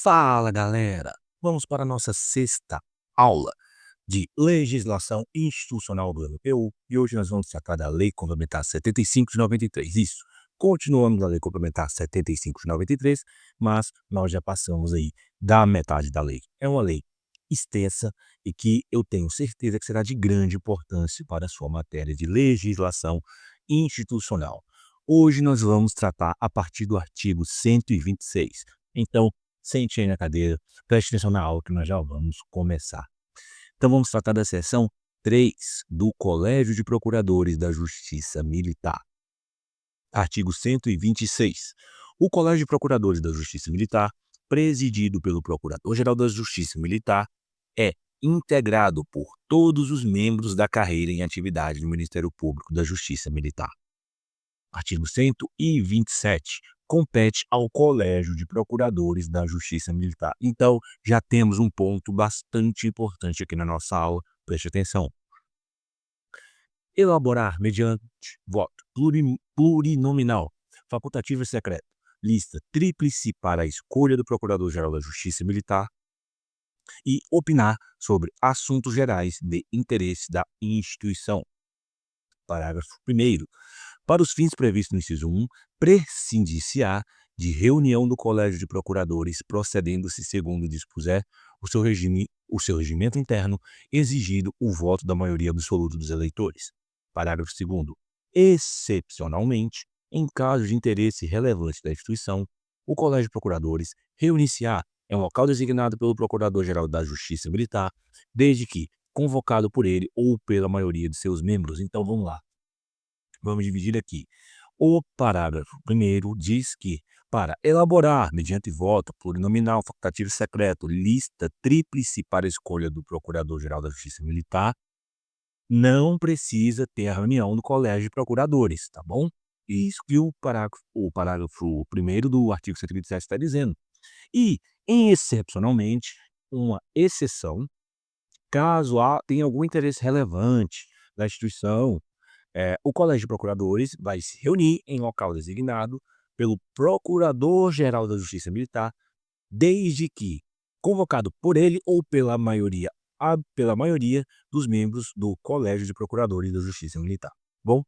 Fala, galera! Vamos para a nossa sexta aula de legislação institucional do LPU e hoje nós vamos tratar da Lei Complementar 75 de 93. Isso, continuamos na Lei Complementar 75 de 93, mas nós já passamos aí da metade da lei. É uma lei extensa e que eu tenho certeza que será de grande importância para a sua matéria de legislação institucional. Hoje nós vamos tratar a partir do artigo 126. Então, sente aí na cadeira, preste atenção na aula que nós já vamos começar. Então vamos tratar da seção 3 do Colégio de Procuradores da Justiça Militar. Artigo 126. O Colégio de Procuradores da Justiça Militar, presidido pelo Procurador-Geral da Justiça Militar, é integrado por todos os membros da carreira em atividade do Ministério Público da Justiça Militar. Artigo 127. Compete ao Colégio de Procuradores da Justiça Militar. Então, já temos um ponto bastante importante aqui na nossa aula, preste atenção. Elaborar, mediante voto plurinominal, facultativo e secreto, lista tríplice para a escolha do Procurador-Geral da Justiça Militar e opinar sobre assuntos gerais de interesse da instituição. Parágrafo 1º. Para os fins previstos no inciso 1, prescindir-se-á de reunião do Colégio de Procuradores, procedendo-se, segundo dispuser o seu regimento interno, exigido o voto da maioria absoluta dos eleitores. Parágrafo 2º. Excepcionalmente, em caso de interesse relevante da instituição, o Colégio de Procuradores reunir-se-á em um local designado pelo Procurador-Geral da Justiça Militar, desde que convocado por ele ou pela maioria de seus membros. Então, vamos lá. Vamos dividir aqui. O parágrafo 1º diz que, para elaborar, mediante voto plurinominal, facultativo e secreto, lista tríplice para a escolha do Procurador-Geral da Justiça Militar, não precisa ter a reunião do Colégio de Procuradores, tá bom? Isso que o parágrafo 1º do artigo 127 está dizendo. E, excepcionalmente, uma exceção, caso tenha algum interesse relevante da instituição, o Colégio de Procuradores vai se reunir em local designado pelo Procurador-Geral da Justiça Militar, desde que convocado por ele ou pela maioria dos membros do Colégio de Procuradores da Justiça Militar. Bom?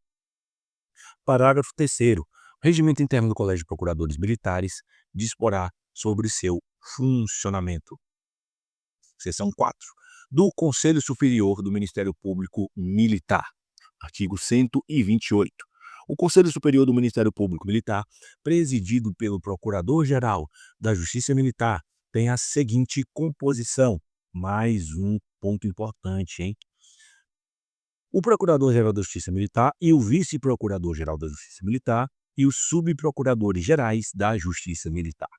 Parágrafo 3º. O regimento interno do Colégio de Procuradores Militares disporá sobre seu funcionamento. Seção 4. Do Conselho Superior do Ministério Público Militar. Artigo 128. O Conselho Superior do Ministério Público Militar, presidido pelo Procurador-Geral da Justiça Militar, tem a seguinte composição. Mais um ponto importante, hein? O Procurador-Geral da Justiça Militar e o Vice-Procurador-Geral da Justiça Militar e os Subprocuradores-Gerais da Justiça Militar.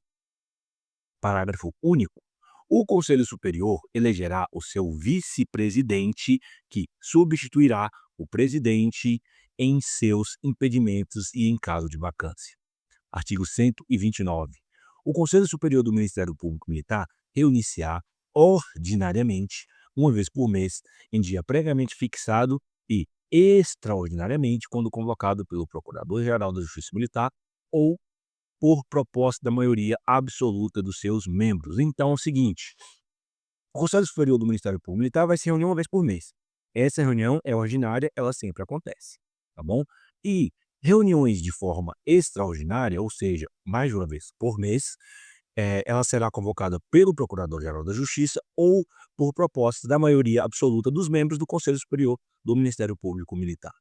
Parágrafo único. O Conselho Superior elegerá o seu vice-presidente, que substituirá o presidente em seus impedimentos e em caso de vacância. Artigo 129. O Conselho Superior do Ministério Público Militar reunir-se-á ordinariamente, uma vez por mês, em dia previamente fixado e extraordinariamente quando convocado pelo Procurador-Geral da Justiça Militar ou por proposta da maioria absoluta dos seus membros. Então é o seguinte, o Conselho Superior do Ministério Público Militar vai se reunir uma vez por mês. Essa reunião é ordinária, ela sempre acontece, tá bom? E reuniões de forma extraordinária, ou seja, mais de uma vez por mês, ela será convocada pelo Procurador-Geral da Justiça ou por proposta da maioria absoluta dos membros do Conselho Superior do Ministério Público Militar.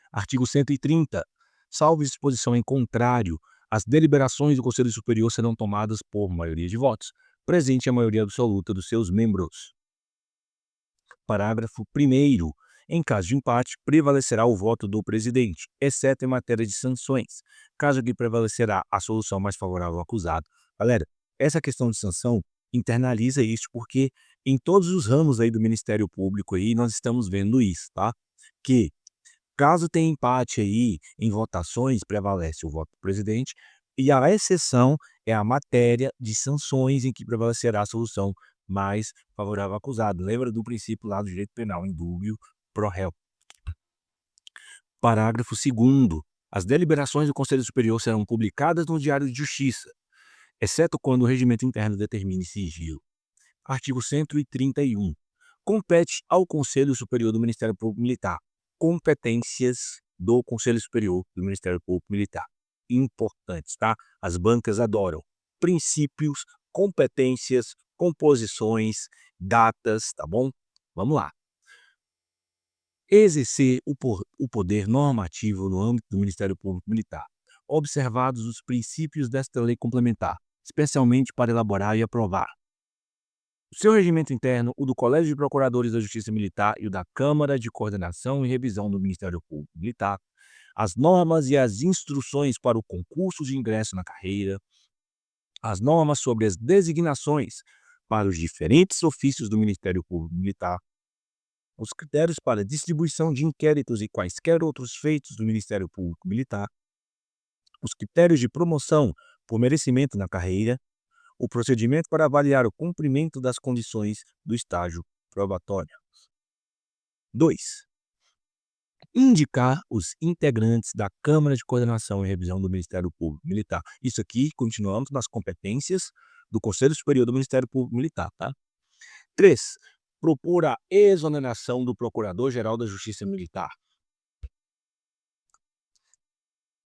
Artigo 130. Salvo disposição em contrário, as deliberações do Conselho Superior serão tomadas por maioria de votos, presente a maioria absoluta dos seus membros. Parágrafo 1º. Em caso de empate, prevalecerá o voto do presidente, exceto em matéria de sanções, caso que prevalecerá a solução mais favorável ao acusado. Galera, essa questão de sanção, internaliza isso, porque em todos os ramos aí do Ministério Público aí, nós estamos vendo isso, tá? Que caso tenha empate aí em votações, prevalece o voto do presidente, e a exceção é a matéria de sanções em que prevalecerá a solução mais favorável ao acusado. Lembra do princípio lá do direito penal, in dubio pro réu. Parágrafo 2º. As deliberações do Conselho Superior serão publicadas no Diário de Justiça exceto quando o regimento interno determine sigilo. Artigo 131. Compete ao Conselho Superior do Ministério Público Militar competências do Conselho Superior do Ministério Público Militar. Importantes, tá? As bancas adoram. Princípios, competências, composições, datas, tá bom? Vamos lá. Exercer o poder normativo no âmbito do Ministério Público Militar, observados os princípios desta lei complementar, especialmente para elaborar e aprovar o seu regimento interno, o do Colégio de Procuradores da Justiça Militar e o da Câmara de Coordenação e Revisão do Ministério Público Militar, as normas e as instruções para o concurso de ingresso na carreira, as normas sobre as designações para os diferentes ofícios do Ministério Público Militar, os critérios para distribuição de inquéritos e quaisquer outros feitos do Ministério Público Militar, os critérios de promoção por merecimento na carreira, o procedimento para avaliar o cumprimento das condições do estágio probatório. 2. Indicar os integrantes da Câmara de Coordenação e Revisão do Ministério Público Militar. Isso aqui, continuamos nas competências do Conselho Superior do Ministério Público Militar, tá? 3. Propor a exoneração do Procurador-Geral da Justiça Militar.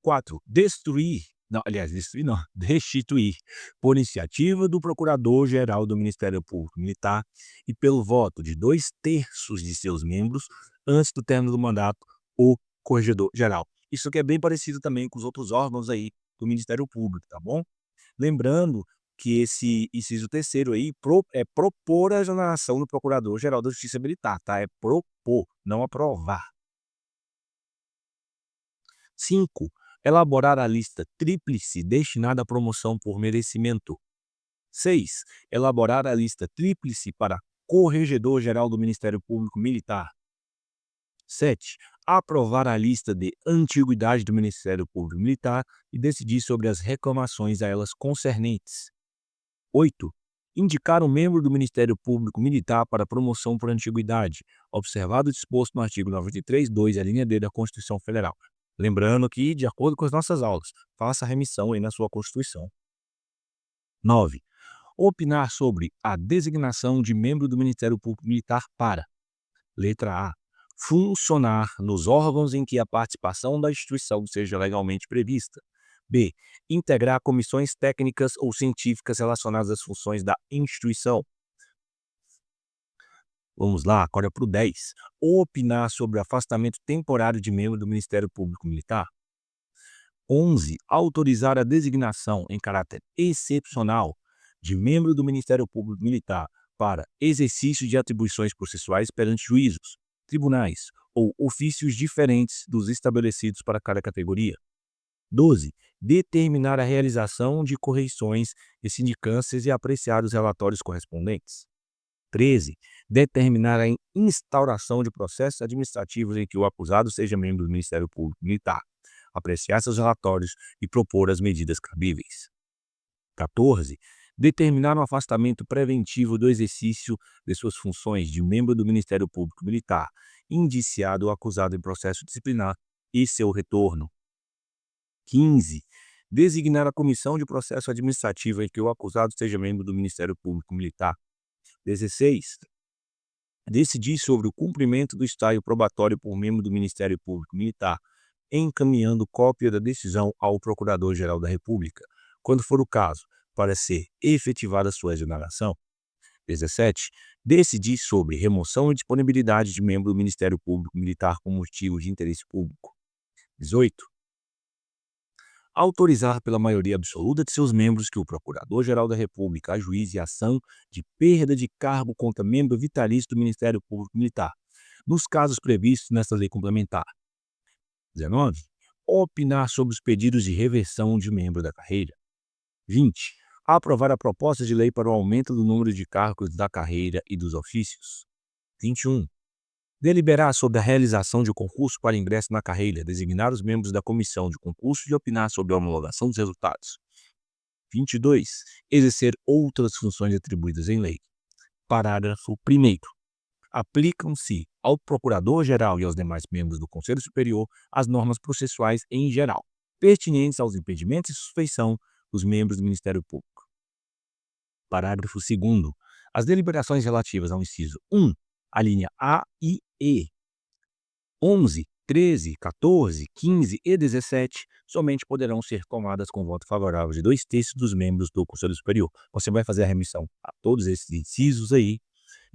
4. Destituir, por iniciativa do Procurador-Geral do Ministério Público Militar e pelo voto de 2/3 de seus membros antes do término do mandato, o Corregedor-Geral. Isso aqui é bem parecido também com os outros órgãos aí do Ministério Público, tá bom? Lembrando que esse inciso terceiro aí é propor a exoneração do Procurador-Geral da Justiça Militar, tá? É propor, não aprovar. 5. Elaborar a lista tríplice destinada à promoção por merecimento. 6. Elaborar a lista tríplice para Corregedor-Geral do Ministério Público Militar. 7. Aprovar a lista de antiguidade do Ministério Público Militar e decidir sobre as reclamações a elas concernentes. 8. Indicar um membro do Ministério Público Militar para promoção por antiguidade, observado o disposto no artigo 93, 2, a linha D da Constituição Federal. Lembrando que, de acordo com as nossas aulas, faça a remissão aí na sua Constituição. 9. Opinar sobre a designação de membro do Ministério Público Militar para: letra A. Funcionar nos órgãos em que a participação da instituição seja legalmente prevista. B. Integrar comissões técnicas ou científicas relacionadas às funções da instituição. Vamos lá, agora para o 10. Opinar sobre o afastamento temporário de membro do Ministério Público Militar. 11. Autorizar a designação em caráter excepcional de membro do Ministério Público Militar para exercício de atribuições processuais perante juízos, tribunais ou ofícios diferentes dos estabelecidos para cada categoria. 12. Determinar a realização de correições e sindicâncias e apreciar os relatórios correspondentes. 13. Determinar a instauração de processos administrativos em que o acusado seja membro do Ministério Público Militar, apreciar seus relatórios e propor as medidas cabíveis. 14. Determinar um afastamento preventivo do exercício de suas funções de membro do Ministério Público Militar, indiciado ou acusado em processo disciplinar e seu retorno. 15. Designar a comissão de processo administrativo em que o acusado seja membro do Ministério Público Militar. 16. Decidir sobre o cumprimento do estágio probatório por membro do Ministério Público Militar, encaminhando cópia da decisão ao Procurador-Geral da República, quando for o caso, para ser efetivada sua exoneração. 17. Decidir sobre remoção e disponibilidade de membro do Ministério Público Militar com motivo de interesse público. 18. Autorizar pela maioria absoluta de seus membros que o Procurador-Geral da República ajuize ação de perda de cargo contra membro vitalício do Ministério Público Militar, nos casos previstos nesta lei complementar. 19. Opinar sobre os pedidos de reversão de membro da carreira. 20. Aprovar a proposta de lei para o aumento do número de cargos da carreira e dos ofícios. 21. Deliberar sobre a realização de concurso para ingresso na carreira, designar os membros da comissão de concurso e opinar sobre a homologação dos resultados. 22. Exercer outras funções atribuídas em lei. Parágrafo 1º. Aplicam-se ao Procurador-Geral e aos demais membros do Conselho Superior as normas processuais em geral, pertinentes aos impedimentos e suspeição dos membros do Ministério Público. Parágrafo 2º. As deliberações relativas ao inciso 1, a linha A e E, 11, 13, 14, 15 e 17 somente poderão ser tomadas com voto favorável de 2/3 dos membros do Conselho Superior. Você vai fazer a remissão a todos esses incisos aí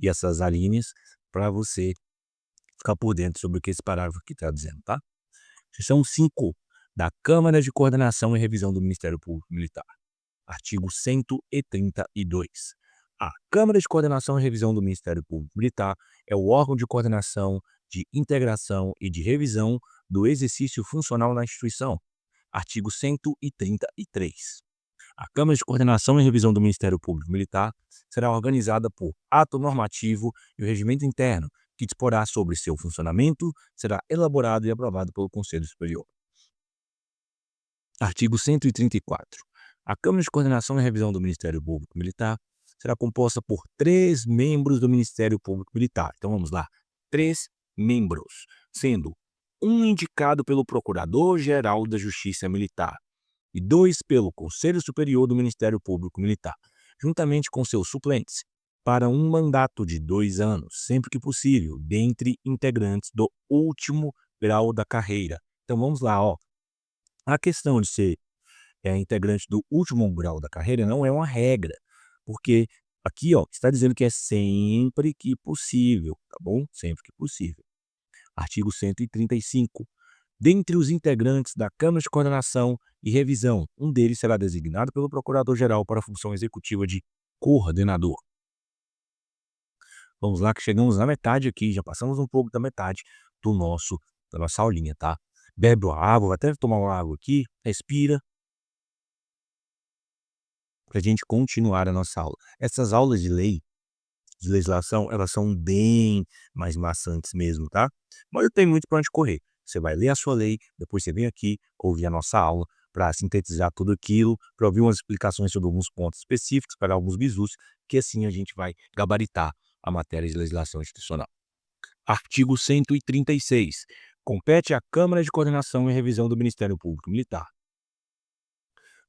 e essas alíneas para você ficar por dentro sobre o que esse parágrafo aqui está dizendo, tá? Seção 5 da Câmara de Coordenação e Revisão do Ministério Público Militar. Artigo 132. A Câmara de Coordenação e Revisão do Ministério Público Militar é o órgão de coordenação, de integração e de revisão do exercício funcional na instituição. Artigo 133. A Câmara de Coordenação e Revisão do Ministério Público Militar será organizada por ato normativo e o regimento interno, que disporá sobre seu funcionamento, será elaborado e aprovado pelo Conselho Superior. Artigo 134. A Câmara de Coordenação e Revisão do Ministério Público Militar será composta por 3 membros do Ministério Público Militar. Então vamos lá, 3 membros, sendo um indicado pelo Procurador-Geral da Justiça Militar e 2 pelo Conselho Superior do Ministério Público Militar, juntamente com seus suplentes, para um mandato de 2 anos, sempre que possível, dentre integrantes do último grau da carreira. Então vamos lá, ó. A questão de ser integrante do último grau da carreira não é uma regra, porque aqui, ó, está dizendo que é sempre que possível, tá bom? Sempre que possível. Artigo 135. Dentre os integrantes da Câmara de Coordenação e Revisão, um deles será designado pelo Procurador-Geral para a função executiva de coordenador. Vamos lá que chegamos na metade aqui, já passamos um pouco da metade da nossa aulinha, tá? Bebe uma água, até tomar uma água aqui, respira, para a gente continuar a nossa aula. Essas aulas de lei, de legislação, elas são bem mais maçantes mesmo, tá? Mas eu tenho muito para onde correr. Você vai ler a sua lei, depois você vem aqui ouvir a nossa aula para sintetizar tudo aquilo, para ouvir umas explicações sobre alguns pontos específicos, para dar alguns bisus, que assim a gente vai gabaritar a matéria de legislação institucional. Artigo 136. Compete à Câmara de Coordenação e Revisão do Ministério Público Militar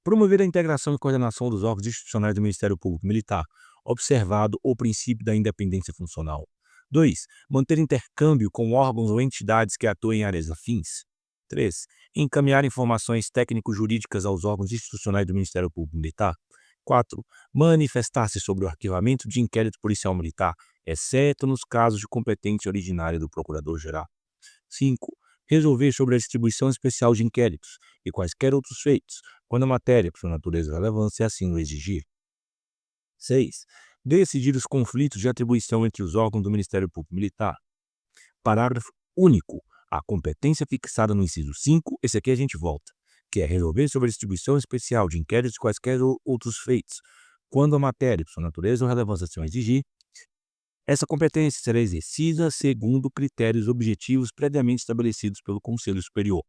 promover a integração e coordenação dos órgãos institucionais do Ministério Público Militar, observado o princípio da independência funcional. 2. Manter intercâmbio com órgãos ou entidades que atuem em áreas afins. 3. Encaminhar informações técnico-jurídicas aos órgãos institucionais do Ministério Público Militar. 4. Manifestar-se sobre o arquivamento de inquérito policial militar, exceto nos casos de competência originária do Procurador-Geral. 5. Resolver sobre a distribuição especial de inquéritos e quaisquer outros feitos, quando a matéria, por sua natureza e relevância, assim o exigir. 6. Decidir os conflitos de atribuição entre os órgãos do Ministério Público Militar. Parágrafo único. A competência fixada no inciso 5, esse aqui a gente volta, que é resolver sobre a distribuição especial de inquéritos e quaisquer outros feitos, quando a matéria, por sua natureza ou relevância, assim o exigir. Essa competência será exercida segundo critérios objetivos previamente estabelecidos pelo Conselho Superior.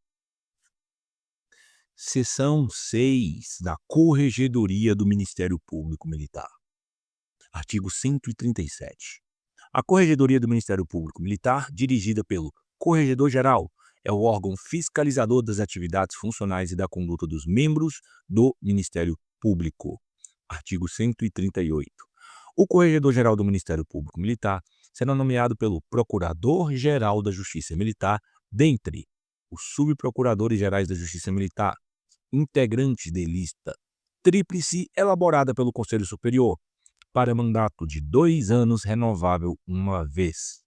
Seção 6 da Corregedoria do Ministério Público Militar. Artigo 137. A Corregedoria do Ministério Público Militar, dirigida pelo Corregedor-Geral, é o órgão fiscalizador das atividades funcionais e da conduta dos membros do Ministério Público. Artigo 138. O Corregedor-Geral do Ministério Público Militar será nomeado pelo Procurador-Geral da Justiça Militar, dentre os subprocuradores-gerais da Justiça Militar, integrantes de lista tríplice elaborada pelo Conselho Superior, para mandato de 2 anos renovável uma vez.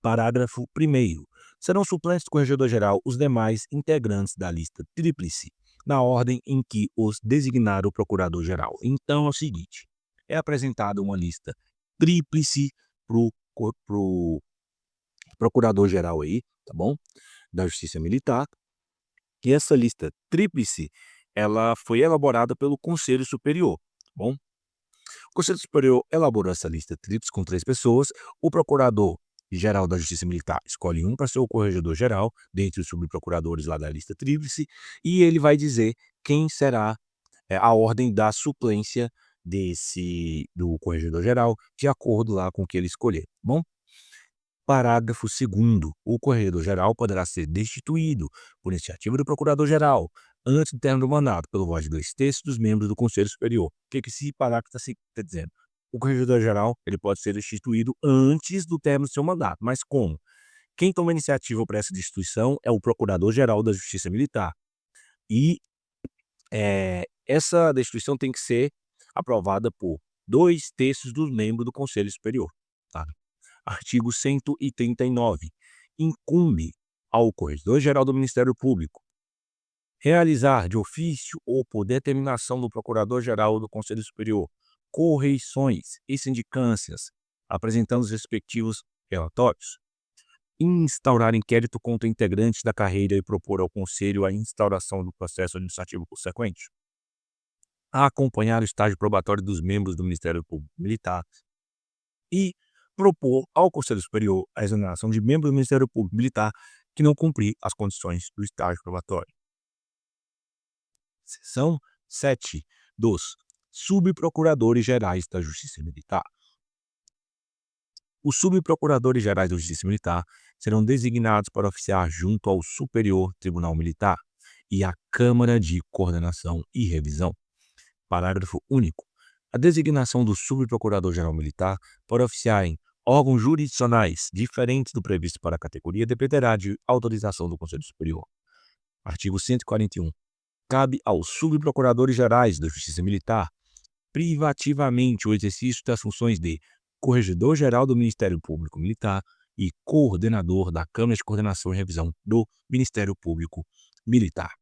Parágrafo 1º. Serão suplentes do Corregedor-Geral os demais integrantes da lista tríplice, na ordem em que os designar o Procurador-Geral. Então é o seguinte, é apresentada uma lista tríplice pro Procurador-Geral aí, tá bom? Da Justiça Militar. E essa lista tríplice, ela foi elaborada pelo Conselho Superior, tá bom? O Conselho Superior elaborou essa lista tríplice com 3 pessoas. O Procurador-Geral da Justiça Militar escolhe um para ser o Corregedor-Geral, dentre os subprocuradores lá da lista tríplice, e ele vai dizer quem será a ordem da suplência do Corregedor-Geral, de acordo lá com o que ele escolher, tá bom? Parágrafo 2º. O Corregedor-Geral poderá ser destituído por iniciativa do Procurador-Geral, antes do término do mandato, pelo voto de 2/3 dos membros do Conselho Superior. O que esse parágrafo está dizendo? O Corregedor-Geral ele pode ser destituído antes do término do seu mandato. Mas como? Quem toma iniciativa para essa destituição é o Procurador-Geral da Justiça Militar. E essa destituição tem que ser aprovada por 2/3 dos membros do Conselho Superior. Tá? Artigo 139. Incumbe ao Corregedor-Geral do Ministério Público realizar de ofício ou por determinação do Procurador-Geral do Conselho Superior correições e sindicâncias, apresentando os respectivos relatórios, instaurar inquérito contra integrantes da carreira e propor ao Conselho a instauração do processo administrativo consequente, acompanhar o estágio probatório dos membros do Ministério Público Militar e propor ao Conselho Superior a exoneração de membros do Ministério Público Militar que não cumprir as condições do estágio probatório. Seção 7 dos Subprocuradores Gerais da Justiça Militar. Os Subprocuradores Gerais da Justiça Militar serão designados para oficiar junto ao Superior Tribunal Militar e à Câmara de Coordenação e Revisão. Parágrafo único. A designação do Subprocurador-Geral Militar para oficiar em órgãos jurisdicionais diferentes do previsto para a categoria dependerá de autorização do Conselho Superior. Artigo 141. Cabe aos Subprocuradores Gerais da Justiça Militar privativamente o exercício das funções de Corregedor-Geral do Ministério Público Militar e Coordenador da Câmara de Coordenação e Revisão do Ministério Público Militar.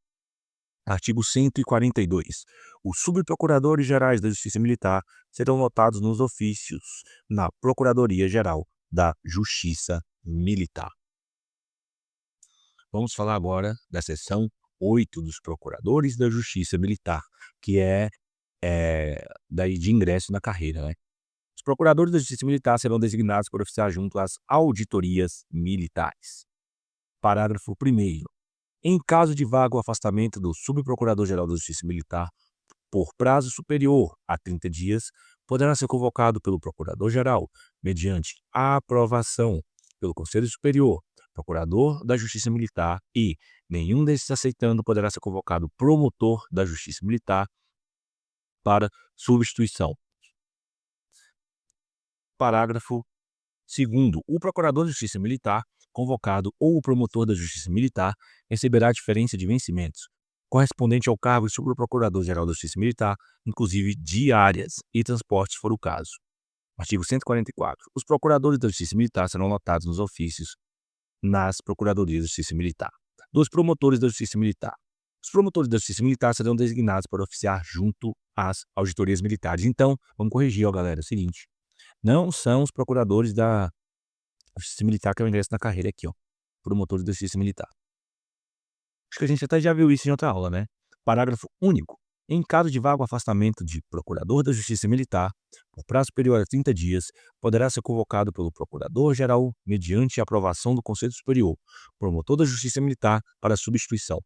Artigo 142. Os Subprocuradores Gerais da Justiça Militar serão notados nos ofícios na Procuradoria-Geral da Justiça Militar. Vamos falar agora da seção 8 dos Procuradores da Justiça Militar, que é daí de ingresso na carreira, né? Os Procuradores da Justiça Militar serão designados para oficiar junto às auditorias militares. Parágrafo 1º. Em caso de vago afastamento do Subprocurador-Geral da Justiça Militar por prazo superior a 30 dias, poderá ser convocado pelo Procurador-Geral, mediante a aprovação pelo Conselho Superior, Procurador da Justiça Militar e, nenhum desses aceitando, poderá ser convocado Promotor da Justiça Militar para substituição. Parágrafo 2º. O Procurador da Justiça Militar, convocado ou o Promotor da Justiça Militar, receberá a diferença de vencimentos, correspondente ao cargo de Subprocurador-Geral da Justiça Militar, inclusive diárias e transportes, se for o caso. Artigo 144. Os Procuradores da Justiça Militar serão notados nos ofícios nas Procuradorias da Justiça Militar. Dos Promotores da Justiça Militar. Os Promotores da Justiça Militar serão designados para oficiar junto às auditorias militares. Então, vamos corrigir, ó, galera, é o seguinte. Não são os procuradores da Justiça Militar que é o ingresso na carreira aqui, ó. Promotores da Justiça Militar. Acho que a gente até já viu isso em outra aula, né? Parágrafo único. Em caso de vago afastamento de Procurador da Justiça Militar, por prazo superior a 30 dias, poderá ser convocado pelo Procurador-Geral mediante a aprovação do Conselho Superior, Promotor da Justiça Militar para substituição.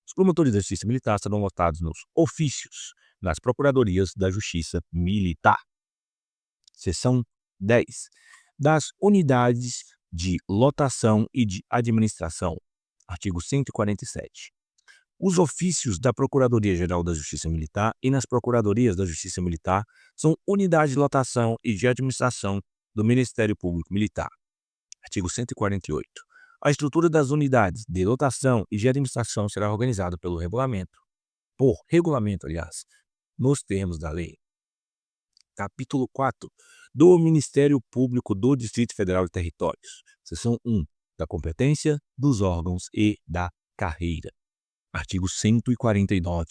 Os promotores da Justiça Militar serão notados nos ofícios nas Procuradorias da Justiça Militar. Seção 10. Das unidades de lotação e de administração. Artigo 147. Os ofícios da Procuradoria-Geral da Justiça Militar e nas Procuradorias da Justiça Militar são unidades de lotação e de administração do Ministério Público Militar. Artigo 148. A estrutura das unidades de lotação e de administração será organizada por regulamento, nos termos da lei. Capítulo 4 do Ministério Público do Distrito Federal e Territórios. Seção 1. Da competência, dos órgãos e da carreira. Artigo 149.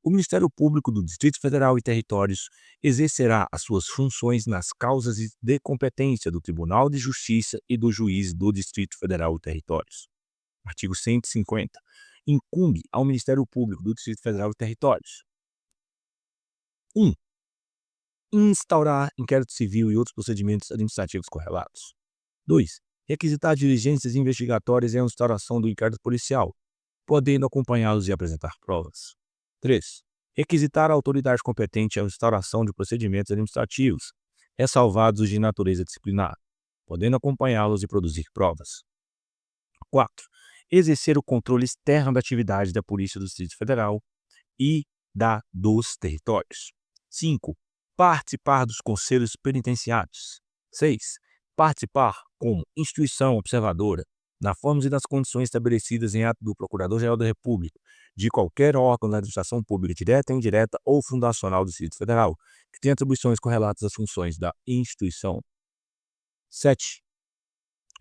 O Ministério Público do Distrito Federal e Territórios exercerá as suas funções nas causas de competência do Tribunal de Justiça e do Juiz do Distrito Federal e Territórios. Artigo 150. Incumbe ao Ministério Público do Distrito Federal e Territórios: 1. Instaurar inquérito civil e outros procedimentos administrativos correlatos. 2. Requisitar diligências investigatórias e a instauração do inquérito policial, podendo acompanhá-los e apresentar provas. 3. Requisitar a autoridade competente a instauração de procedimentos administrativos, ressalvados os de natureza disciplinar, podendo acompanhá-los e produzir provas. 4. exercer o controle externo da atividade da Polícia do Distrito Federal e dos territórios. 5. Participar dos conselhos penitenciários. 6. Participar como instituição observadora, na forma e nas condições estabelecidas em ato do Procurador-Geral da República, de qualquer órgão da administração pública direta, indireta ou fundacional do Distrito Federal, que tenha atribuições correlatas às funções da instituição. 7.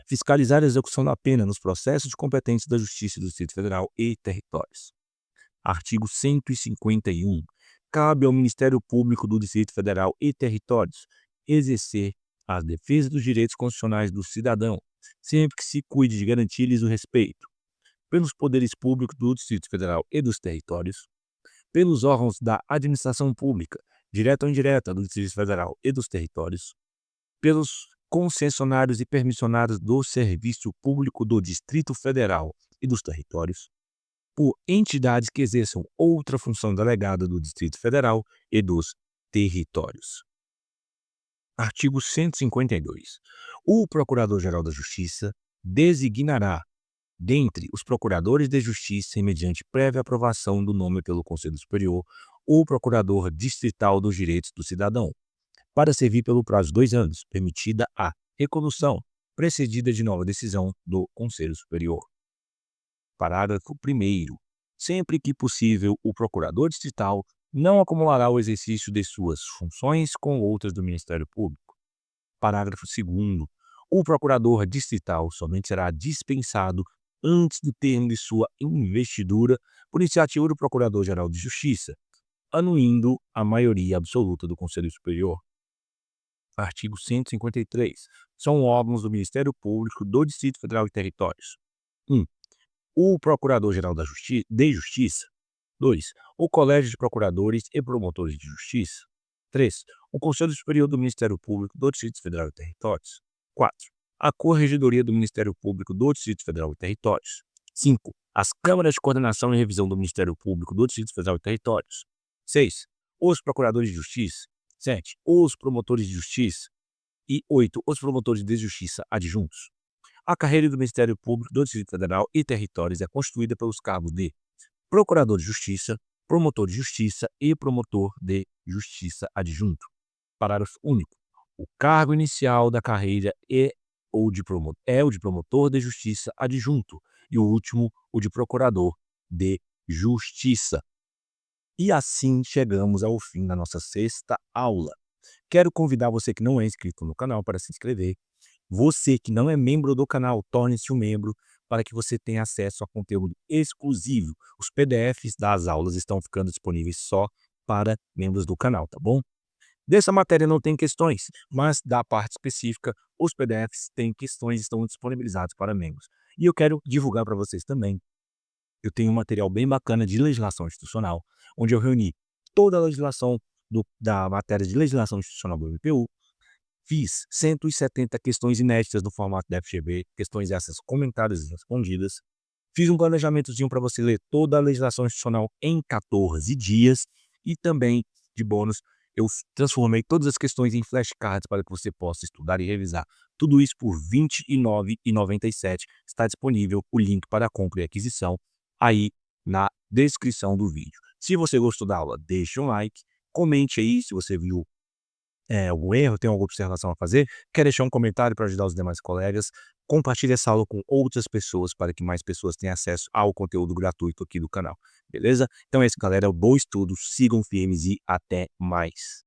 Fiscalizar a execução da pena nos processos de competência da Justiça do Distrito Federal e territórios. Artigo 151. Cabe ao Ministério Público do Distrito Federal e territórios exercer a defesa dos direitos constitucionais do cidadão, sempre que se cuide de garantir-lhes o respeito, pelos poderes públicos do Distrito Federal e dos territórios, pelos órgãos da administração pública, direta ou indireta, do Distrito Federal e dos territórios, pelos concessionários e permissionários do Serviço Público do Distrito Federal e dos territórios, por entidades que exerçam outra função delegada do Distrito Federal e dos territórios. Artigo 152. O Procurador-Geral da Justiça designará, dentre os procuradores de justiça e mediante prévia aprovação do nome pelo Conselho Superior, o Procurador Distrital dos Direitos do Cidadão, para servir pelo prazo de 2 anos, permitida a recolução, precedida de nova decisão do Conselho Superior. Parágrafo 1º. Sempre que possível, o Procurador Distrital não acumulará o exercício de suas funções com outras do Ministério Público. Parágrafo 2º. O Procurador Distrital somente será dispensado antes do termo de sua investidura por iniciativa do Procurador-Geral de Justiça, anuindo a maioria absoluta do Conselho Superior. Artigo 153. São órgãos do Ministério Público do Distrito Federal e Territórios. 1. O Procurador-Geral de Justiça. 2. O Colégio de Procuradores e Promotores de Justiça. 3. O Conselho Superior do Ministério Público do Distrito Federal e Territórios. 4. A Corregedoria do Ministério Público do Distrito Federal e Territórios. 5. As Câmaras de Coordenação e Revisão do Ministério Público do Distrito Federal e Territórios. 6. Os Procuradores de Justiça. 7. Os Promotores de Justiça. E 8. Os Promotores de Justiça adjuntos. A carreira do Ministério Público do Distrito Federal e Territórios é constituída pelos cargos de Procurador de Justiça, Promotor de Justiça e Promotor de Justiça adjunto. Parágrafo único. O cargo inicial da carreira é o de Promotor de Justiça adjunto e o último, o de Procurador de Justiça. E assim chegamos ao fim da nossa 6ª aula. Quero convidar você que não é inscrito no canal para se inscrever. Você que não é membro do canal, torne-se um membro para que você tenha acesso a conteúdo exclusivo. Os PDFs das aulas estão ficando disponíveis só para membros do canal, tá bom? Dessa matéria não tem questões, mas da parte específica, os PDFs têm questões e estão disponibilizados para membros. E eu quero divulgar para vocês também. Eu tenho um material bem bacana de legislação institucional, onde eu reuni toda a legislação da matéria de legislação institucional do MPU. Fiz 170 questões inéditas no formato da FGV, questões essas comentadas e respondidas. Fiz um planejamentozinho para você ler toda a legislação institucional em 14 dias. E também, de bônus, eu transformei todas as questões em flashcards para que você possa estudar e revisar. Tudo isso por R$ 29,97. Está disponível o link para a compra e aquisição aí na descrição do vídeo. Se você gostou da aula, deixa um like, comente aí se você viu algum erro, tem alguma observação a fazer, quer deixar um comentário para ajudar os demais colegas, compartilhe essa aula com outras pessoas para que mais pessoas tenham acesso ao conteúdo gratuito aqui do canal, beleza? Então é isso, galera, bom estudo, sigam firmes e até mais.